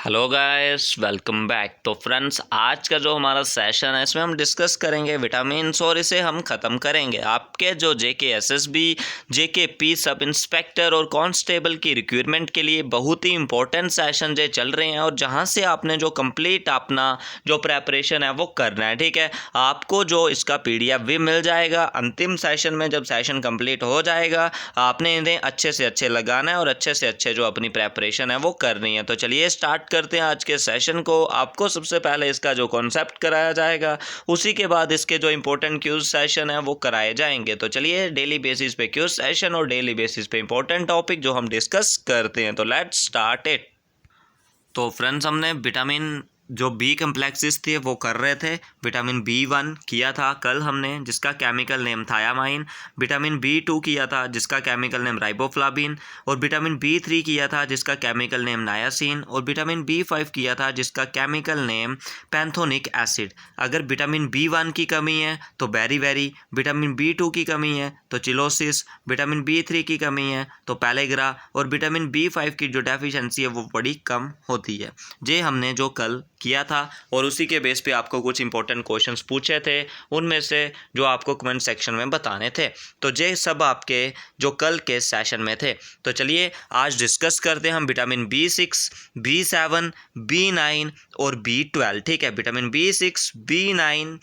Hello guys, welcome back. तो friends, आज का जो हमारा सेशन है इसमें हम डिस्कस करेंगे विटामिन्स और इसे हम ख़त्म करेंगे। आपके जो जेके एसएसबी, जेके पी सब इंस्पेक्टर और कांस्टेबल की रिक्रूटमेंट के लिए बहुत ही इंपॉर्टेंट सेशन जो चल रहे हैं और जहां से आपने जो कंप्लीट अपना जो प्रेपरेशन है वो करना है। ठीक है, आपको जो इसका पीडीएफ भी मिल जाएगा अंतिम सेशन में। जब सेशन कंप्लीट हो जाएगा आपने इन्हें अच्छे से अच्छे लगाना है और अच्छे से अच्छे जो अपनी प्रेपरेशन है वो करनी है। तो चलिए स्टार्ट करते हैं आज के सेशन को। आपको सबसे पहले इसका जो कॉन्सेप्ट कराया जाएगा, उसी के बाद इसके जो इंपॉर्टेंट क्यूज सेशन है वो कराए जाएंगे। तो चलिए डेली बेसिस पे क्यूज सेशन और डेली बेसिस पे इंपॉर्टेंट टॉपिक जो हम डिस्कस करते हैं। तो लेट्स स्टार्ट इट। तो फ्रेंड्स, हमने विटामिन जो बी कम्प्लेक्सेस थे वो कर रहे थे। विटामिन B1 किया था कल हमने, जिसका chemical name thiamine. Vitamin B2 किया था जिसका केमिकल नेम राइबोफ्लाविन। और विटामिन B3 किया था जिसका केमिकल नेम नायासिन। और विटामिन B5 किया था जिसका केमिकल नेम पैंथोनिक एसिड। अगर विटामिन B1 की कमी है तो बेरीबेरी, विटामिन B2 की कमी है तो चिलोसिस, विटामिन B3 की कमी है तो पैलेग्रा, और विटामिन B5 की जो डेफिशिएंसी है वो बड़ी कम होती है। ये हमने जो कल किया था और उसी के बेस पे आपको कुछ इंपॉर्टेंट क्वेश्चंस पूछे थे, उनमें से जो आपको कमेंट सेक्शन में बताने थे। तो ये सब आपके जो कल के सेशन में थे। तो चलिए आज डिस्कस करते हैं हम विटामिन B6, B7, B9 और B12। ठीक है, विटामिन B6, B9,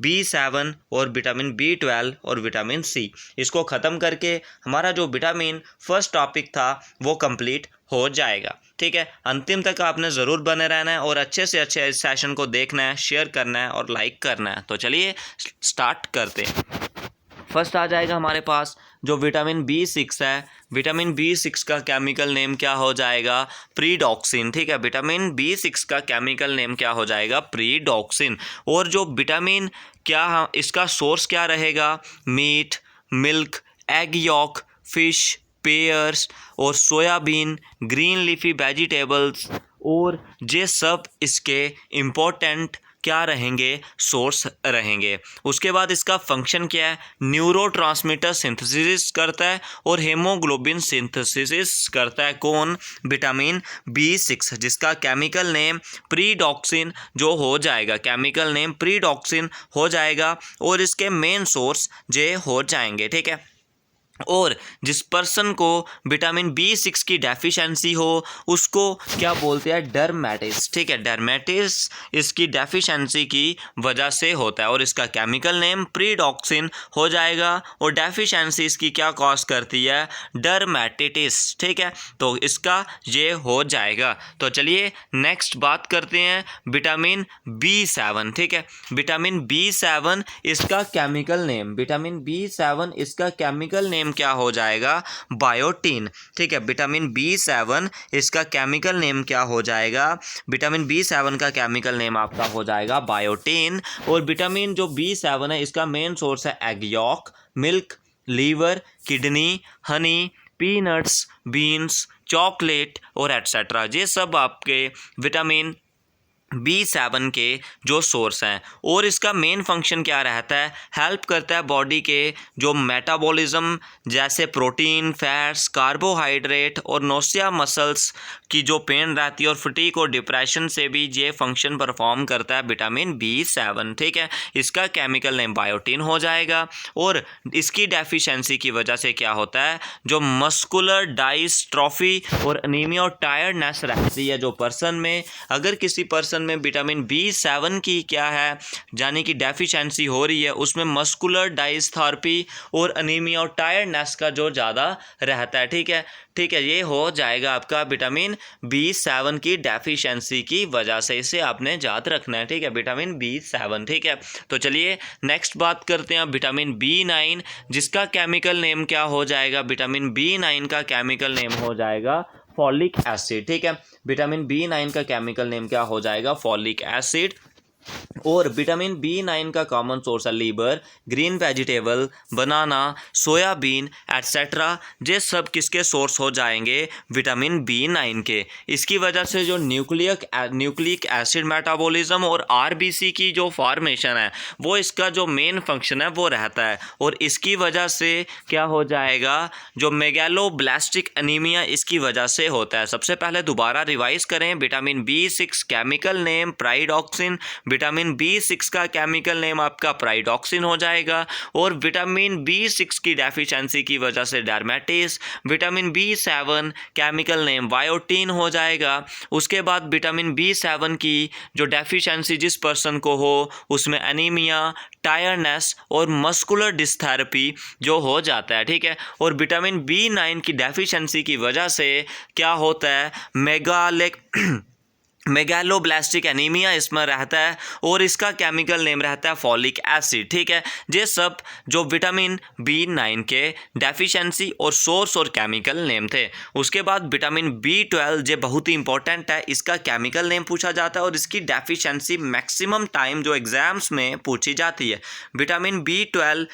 B7 और विटामिन B12 और विटामिन C। इसको ख़त्म करके हमारा जो विटामिन फर्स्ट टॉपिक था वो कंप्लीट हो जाएगा। ठीक है, अंतिम तक आपने ज़रूर बने रहना है और अच्छे से अच्छे इस सेशन को देखना है, शेयर करना है और लाइक करना है। तो चलिए स्टार्ट करते हैं। फर्स्ट आ जाएगा हमारे पास जो विटामिन B6 है। विटामिन B6 का केमिकल नेम क्या हो जाएगा? प्रीडॉक्सिन। ठीक है, विटामिन B6 का केमिकल नेम क्या हो जाएगा? प्रीडॉक्सिन। और जो विटामिन क्या इसका सोर्स क्या रहेगा? Meat, milk, egg yolk, fish, pears और सोयाबीन, ग्रीन लीफी वेजिटेबल्स, और ये सब इसके इम्पोर्टेंट क्या रहेंगे? सोर्स रहेंगे। उसके बाद इसका फंक्शन क्या है? न्यूरोट्रांसमीटर सिंथेसिस करता है और हेमोग्लोबिन सिंथेसिस करता है। कौन? विटामिन B6, जिसका केमिकल नेम प्रीडॉक्सिन जो हो जाएगा, केमिकल नेम प्रीडॉक्सिन हो जाएगा और इसके मेन सोर्स जे हो जाएंगे। ठीक है, और जिस पर्सन को विटामिन B6 की डेफिशिएंसी हो उसको क्या बोलते हैं? डर्मेटिस। ठीक है, डर्मेटिस इसकी डेफिशिएंसी की वजह से होता है और इसका केमिकल नेम प्रीडॉक्सिन हो जाएगा और डेफिशिएंसी इसकी क्या कॉज करती है? डर्मेटिटिस। ठीक है, तो इसका ये हो जाएगा। तो चलिए नेक्स्ट बात करते हैं विटामिन B7। ठीक है, विटामिन B7 इसका केमिकल नेम, विटामिन B7 इसका केमिकल नेम क्या हो जाएगा? बायोटीन। ठीक है, विटामिन B7 इसका केमिकल नेम क्या हो जाएगा? विटामिन B7 का केमिकल नेम आपका हो जाएगा बायोटीन। और विटामिन जो B7 है इसका मेन सोर्स है egg yolk, milk, liver, kidney, honey, peanuts, beans, chocolate और एट्सेट्रा। ये सब आपके विटामिन B7 के जो सोर्स हैं। और इसका मेन फंक्शन क्या रहता है? हेल्प करता है बॉडी के जो मेटाबॉलिज्म, जैसे प्रोटीन, फैट्स, कार्बोहाइड्रेट और नोसिया मसल्स की जो पेन रहती है और फटीग और डिप्रेशन से भी ये फंक्शन परफॉर्म करता है विटामिन B7। ठीक है, इसका केमिकल नेम बायोटीन हो जाएगा। और इसकी डेफिशिएंसी की वजह से क्या होता है? जो मस्कुलर डायस्ट्रॉफी और एनीमिया और टायर्डनेस रहती है जो पर्सन में, अगर किसी पर्सन में विटामिन B7 की क्या है यानी कि डेफिशिएंसी हो रही है, उसमें मस्कुलर डायस्थॉर्पी और एनीमिया और टायर्डनेस का जो ज़्यादा रहता है। ठीक है, ठीक है, ये हो जाएगा आपका विटामिन B7 की डेफिशिएंसी की वजह से। इसे आपने याद रखना है। ठीक है, विटामिन B7। ठीक है, तो चलिए नेक्स्ट बात करते हैं विटामिन B9, जिसका केमिकल नेम क्या हो जाएगा? विटामिन B9 का केमिकल नेम हो जाएगा फॉलिक एसिड। ठीक है, विटामिन B9 का केमिकल नेम क्या हो जाएगा? फॉलिक एसिड और विटामिन B9 का कॉमन सोर्स है लीवर, ग्रीन वेजिटेबल, बनाना, सोयाबीन एट्सेट्रा। ये सब किसके सोर्स हो जाएंगे? विटामिन B9 के। इसकी वजह से जो न्यूक्लिक एसिड मेटाबॉलिज्म और RBC की जो फॉर्मेशन है वो इसका जो मेन फंक्शन है वो रहता है। और इसकी वजह से क्या हो जाएगा? जो मेगैलोब्लास्टिक एनीमिया इसकी वजह से होता है। सबसे पहले दोबारा रिवाइज करें। Vitamin B6 chemical name pyridoxine, vitamin B6 का केमिकल नेम आपका प्राइडॉक्सिन हो जाएगा। और विटामिन B6 की डेफिशिएंसी की वजह से dermatitis. Vitamin B7 chemical name biotin हो जाएगा। उसके बाद विटामिन B7 की जो डेफिशिएंसी जिस पर्सन को हो उसमें एनीमिया, टायर्डनेस और मस्कुलर डिस्थेरेपी जो हो जाता है, ठीक है। और विटामिन B9 की डेफिशिएंसी की वजह से क्या होता है? मेगैलोब्लास्टिक एनीमिया इसमें रहता है और इसका केमिकल नेम रहता है फॉलिक एसिड, ठीक है। ये सब जो विटामिन B9 के डेफिशिएंसी और सोर्स और केमिकल नेम थे। उसके बाद विटामिन B12 ये बहुत ही इंपॉर्टेंट है, इसका केमिकल नेम पूछा जाता है और इसकी डेफिशिएंसी मैक्सिमम टाइम जो एग्जाम्स में पूछी जाती है। विटामिन B12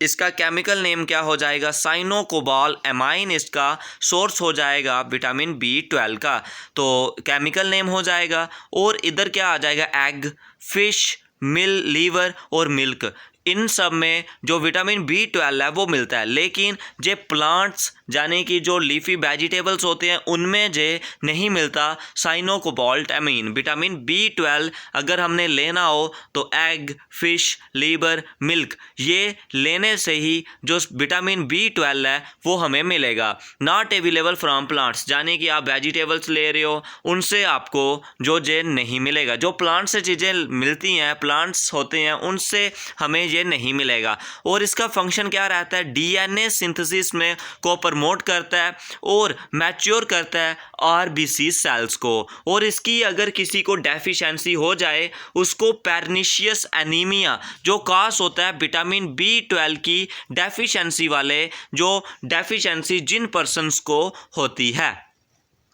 इसका केमिकल नेम क्या हो जाएगा? साइनोकोबाल एमाइन इसका सोर्स हो जाएगा विटामिन B12 का, तो केमिकल नेम हो जाएगा। और इधर क्या आ जाएगा? एग, फिश, लीवर और मिल्क, इन सब में जो विटामिन B12 है वो मिलता है। लेकिन जे प्लांट्स यानी कि जो लीफी वेजिटेबल्स होते हैं उनमें जे नहीं मिलता साइनोकोबाल्ट एमीन। विटामिन B12 अगर हमने लेना हो तो एग, फिश, लीवर, मिल्क ये लेने से ही जो विटामिन B12 है वो हमें मिलेगा। नॉट अवेलेबल फ्रॉम प्लांट्स, यानी कि आप वेजिटेबल्स ले रहे हो उनसे आपको जो जे नहीं मिलेगा। जो प्लांट से चीज़ें मिलती हैं, प्लांट्स होते हैं, उनसे हमें ये नहीं मिलेगा। और इसका फंक्शन क्या रहता है? DNA सिंथेसिस में को प्रमोट करता है और मैच्योर करता है RBC सेल्स को। और इसकी अगर किसी को डेफिशिएंसी हो जाए उसको पर्निशियस एनीमिया जो कॉज होता है विटामिन B12 की डेफिशिएंसी वाले जो डेफिशिएंसी जिन पर्सन्स को होती है।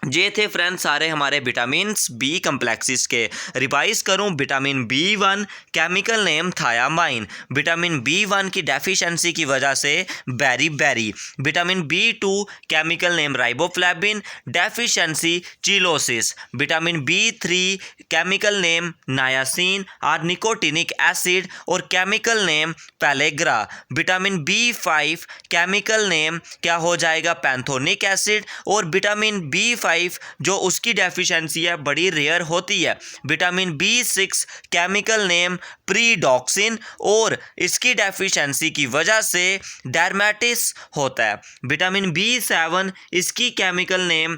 ये थे फ्रेंड्स सारे हमारे विटामिन्स B कम्प्लेक्सेस के। रिवाइज करूं, vitamin B1 chemical name thiamine, vitamin B1 की डेफिशिएंसी की वजह से beri. Vitamin B2 chemical name riboflavin, deficiency cheilosis. Vitamin B3 chemical name niacin और निकोटिनिक एसिड और chemical name pellagra. Vitamin B5 chemical name क्या हो जाएगा? पैंथोनिक एसिड। और विटामिन B5 जो उसकी डेफिशिएंसी है बड़ी रेयर होती है। विटामिन B6 केमिकल नेम प्रीडॉक्सिन और इसकी डेफिशिएंसी की वजह से डर्मेटिस होता है। विटामिन B7 इसकी केमिकल नेम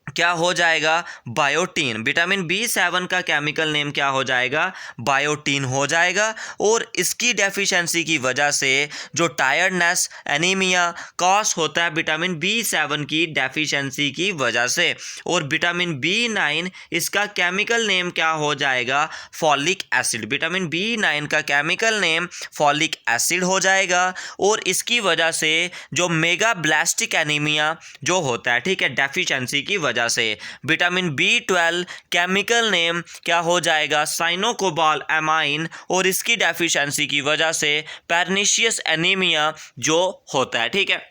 क्या हो जाएगा? बायोटीन। विटामिन B7 का केमिकल नेम क्या हो जाएगा? बायोटीन हो जाएगा। और इसकी डेफिशिएंसी की वजह से जो टायर्डनेस, एनीमिया कॉज होता है विटामिन B7 की डेफिशिएंसी की वजह से। और विटामिन B9 इसका केमिकल नेम क्या हो जाएगा? Folic acid. विटामिन B9 का केमिकल नेम फॉलिक एसिड हो जाएगा। और इसकी वजह से जो मेगाब्लास्टिक एनीमिया जो होता है, ठीक है, डेफिशिएंसी की वजह से। विटामिन B12 केमिकल नेम क्या हो जाएगा? साइनोकोबाल एमाइन। और इसकी डेफिशिएंसी की वजह से पर्निशियस एनीमिया जो होता है, ठीक है।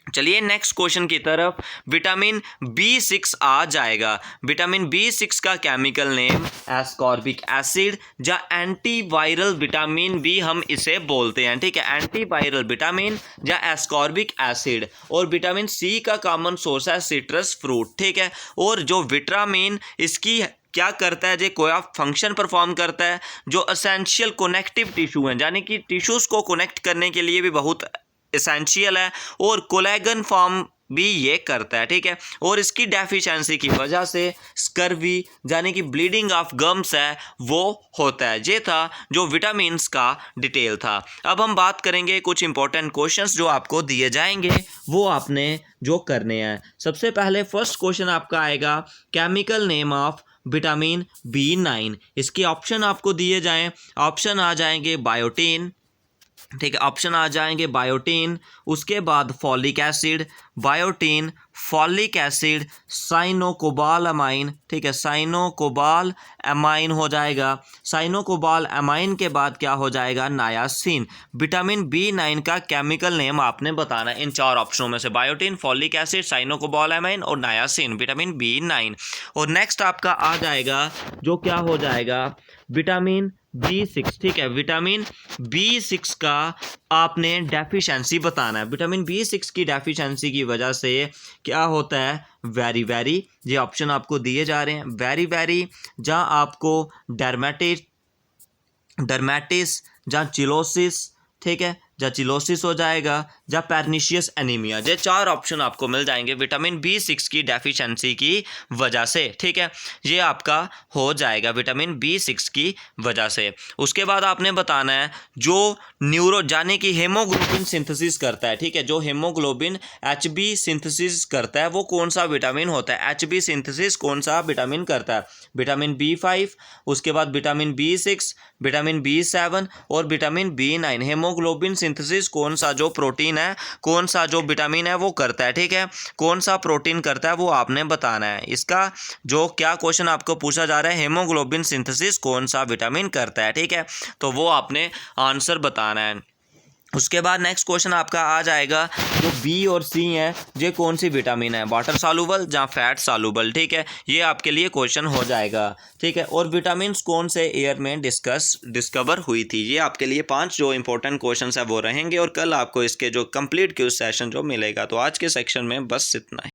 चलिए नेक्स्ट क्वेश्चन की तरफ। विटामिन B6 आ जाएगा। विटामिन B6 का केमिकल नेम एस्कॉर्बिक एसिड या एंटीवायरल विटामिन भी हम इसे बोलते हैं, ठीक है, एंटीवायरल विटामिन या एस्कॉर्बिक एसिड। और विटामिन C का कॉमन सोर्स है सिट्रस फ्रूट, ठीक है। और जो विटामिन इसकी क्या करता है? जो कोई फंक्शन परफॉर्म करता है जो एसेंशियल कनेक्टिव टिश्यू है, यानी कि टिश्यूज़ को कनेक्ट करने के लिए भी बहुत एसेंशियल है। और कोलेगन फॉर्म भी ये करता है, ठीक है। और इसकी डेफिशिएंसी की वजह से स्कर्वी यानी कि ब्लीडिंग ऑफ गम्स है वो होता है। ये था जो विटामिन्स का डिटेल था। अब हम बात करेंगे कुछ इंपॉर्टेंट क्वेश्चंस जो आपको दिए जाएंगे वो आपने जो करने हैं। सबसे पहले फर्स्ट क्वेश्चन आपका आएगा chemical name of vitamin B9। इसके ऑप्शन आपको दिए जाएं। ऑप्शन आ जाएंगे बायोटीन, ठीक है, ऑप्शन आ जाएंगे बायोटीन, उसके बाद folic acid, biotin, folic acid, साइनोकोबालामाइन। ठीक है, साइनोकोबालामाइन हो जाएगा। साइनोकोबालामाइन के बाद क्या हो जाएगा, नायासिन। विटामिन B9 का केमिकल नेम आपने बताना है इन 4 ऑप्शनों में से, बायोटीन, फॉलिक एसिड, साइनोकोबालामाइन और नायासिन, विटामिन B9। और नेक्स्ट आपका आ जाएगा जो क्या हो जाएगा, विटामिन B6। ठीक है, विटामिन B6 का आपने डेफिशिएंसी बताना है। विटामिन B6 की डेफिशिएंसी की वजह से क्या होता है, वेरी वेरी, ये ऑप्शन आपको दिए जा रहे हैं, वेरी वेरी, जहाँ आपको डर्मेटिस, जहाँ चिलोसिस, ठीक है, जहाँ चिलोसिस हो जाएगा, जहाँ पैर्निशियस एनीमिया, ये 4 ऑप्शन आपको मिल जाएंगे विटामिन B6 की डेफिशिएंसी की वजह से। ठीक है, ये आपका हो जाएगा विटामिन B6 की वजह से। उसके बाद आपने बताना है जो न्यूरो यानी कि हेमोग्लोबिन सिंथेसिस करता है। ठीक है, जो हेमोग्लोबिन HB सिंथेसिस करता है वो कौन सा विटामिन होता है, HB सिंथेसिस कौन सा विटामिन करता है, विटामिन B5, उसके बाद विटामिन B6, विटामिन B7 और विटामिन B9। हेमोग्लोबिन सिंथेसिस कौन सा जो प्रोटीन है, कौन सा जो विटामिन है वो करता है। ठीक है, कौन सा प्रोटीन करता है वो आपने बताना है। इसका जो क्या क्वेश्चन आपको पूछा जा रहा है, हेमोग्लोबिन सिंथेसिस कौन सा विटामिन करता है। ठीक है, तो वो आपने आंसर बताना है। उसके बाद नेक्स्ट क्वेश्चन आपका आ जाएगा जो B और C है, ये कौन सी विटामिन है, वाटर सॉल्युबल या फैट सॉल्युबल। ठीक है, ये आपके लिए क्वेश्चन हो जाएगा। ठीक है, और विटामिन्स कौन से ईयर में डिस्कवर हुई थी, ये आपके लिए 5 जो इंपॉर्टेंट क्वेश्चन है वो रहेंगे। और कल आपको इसके जो कंप्लीट क्विज सेशन जो मिलेगा। तो आज के सेक्शन में बस इतना ही।